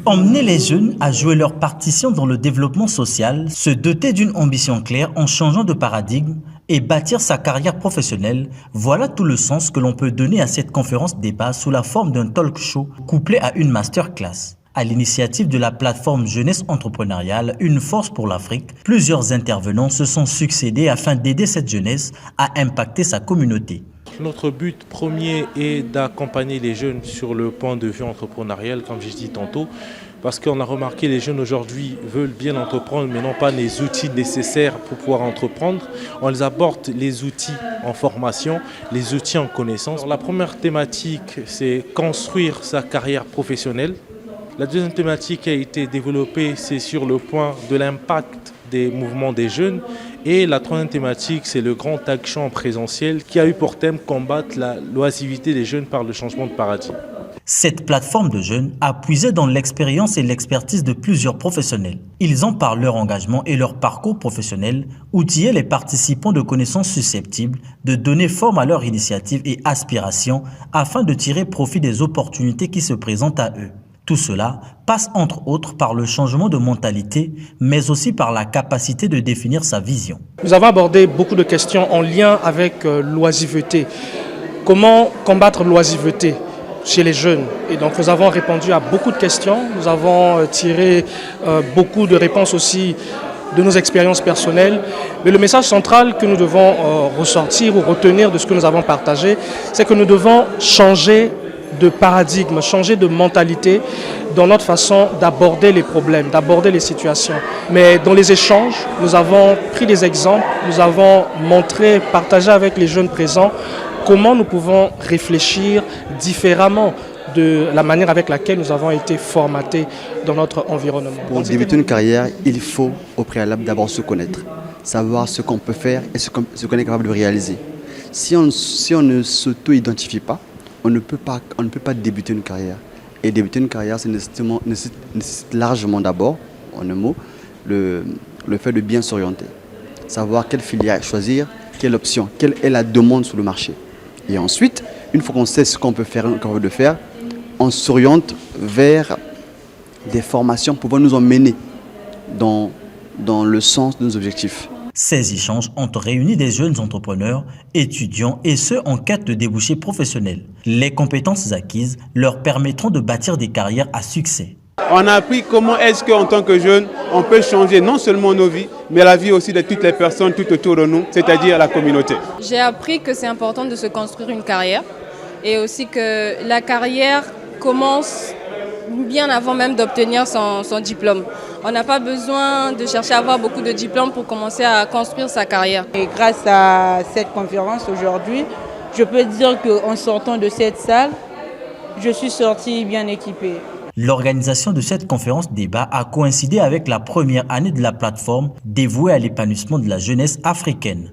Emmener les jeunes à jouer leur partition dans le développement social, se doter d'une ambition claire en changeant de paradigme et bâtir sa carrière professionnelle, voilà tout le sens que l'on peut donner à cette conférence débat sous la forme d'un talk show couplé à une masterclass. À l'initiative de la plateforme Jeunesse Entrepreneuriale, Une Force pour l'Afrique, plusieurs intervenants se sont succédés afin d'aider cette jeunesse à impacter sa communauté. Notre but premier est d'accompagner les jeunes sur le point de vue entrepreneurial, comme j'ai dit tantôt, parce qu'on a remarqué que les jeunes aujourd'hui veulent bien entreprendre, mais n'ont pas les outils nécessaires pour pouvoir entreprendre. On les apporte les outils en formation, les outils en connaissance. Alors, la première thématique, c'est construire sa carrière professionnelle. La deuxième thématique qui a été développée, c'est sur le point de l'impact des mouvements des jeunes. Et la troisième thématique, c'est le grand action en présentiel qui a eu pour thème combattre la l'oisivité des jeunes par le changement de paradigme. Cette plateforme de jeunes a puisé dans l'expérience et l'expertise de plusieurs professionnels. Ils ont par leur engagement et leur parcours professionnel outillé les participants de connaissances susceptibles de donner forme à leurs initiatives et aspirations afin de tirer profit des opportunités qui se présentent à eux. Tout cela passe entre autres par le changement de mentalité, mais aussi par la capacité de définir sa vision. Nous avons abordé beaucoup de questions en lien avec l'oisiveté. Comment combattre l'oisiveté chez les jeunes? Et donc nous avons répondu à beaucoup de questions. Nous avons tiré beaucoup de réponses aussi de nos expériences personnelles. Mais le message central que nous devons ressortir ou retenir de ce que nous avons partagé, c'est que nous devons changer de paradigme, changer de mentalité dans notre façon d'aborder les problèmes, d'aborder les situations. Mais dans les échanges, nous avons pris des exemples, nous avons montré, partagé avec les jeunes présents comment nous pouvons réfléchir différemment de la manière avec laquelle nous avons été formatés dans notre environnement. Pour débuter une carrière, il faut au préalable d'abord se connaître, savoir ce qu'on peut faire et ce qu'on est capable de réaliser. Si on ne s'auto-identifie pas, on ne peut pas débuter une carrière. Et débuter une carrière, ça nécessite largement d'abord, en un mot, le fait de bien s'orienter. Savoir quelle filière choisir, quelle option, quelle est la demande sur le marché. Et ensuite, une fois qu'on sait ce qu'on peut faire, qu'on veut faire, on s'oriente vers des formations pouvant nous emmener dans le sens de nos objectifs. Ces échanges ont réuni des jeunes entrepreneurs, étudiants et ceux en quête de débouchés professionnels. Les compétences acquises leur permettront de bâtir des carrières à succès. On a appris comment est-ce qu'en tant que jeune, on peut changer non seulement nos vies, mais la vie aussi de toutes les personnes tout autour de nous, c'est-à-dire la communauté. J'ai appris que c'est important de se construire une carrière et aussi que la carrière commence bien avant même d'obtenir son diplôme. On n'a pas besoin de chercher à avoir beaucoup de diplômes pour commencer à construire sa carrière. Et grâce à cette conférence aujourd'hui, je peux dire qu'en sortant de cette salle, je suis sortie bien équipée. L'organisation de cette conférence débat a coïncidé avec la première année de la plateforme dévouée à l'épanouissement de la jeunesse africaine.